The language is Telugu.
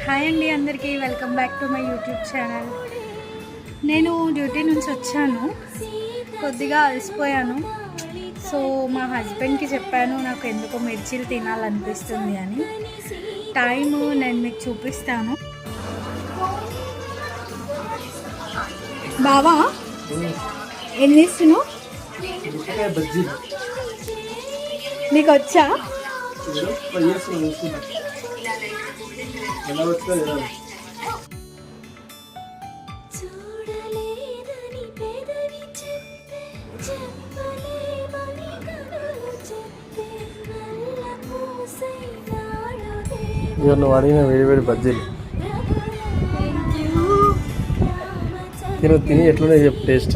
హాయ్ అండి అందరికీ, welcome back to my YouTube channel. నేను డ్యూటీ నుంచి వచ్చాను, కొద్దిగా అలసిపోయాను. సో మా హస్బెండ్కి చెప్పాను నాకు ఎందుకో మిర్చీలు తినాలనిపిస్తుంది అని. టైము నేను మీకు చూపిస్తాను. బావా ఏం చేస్తున్నావు? నీకు వచ్చా? నువ్వు అడిగిన వేడి వేడి బజ్జీలు తిని ఎట్లున్నాయి చెప్పు టేస్ట్.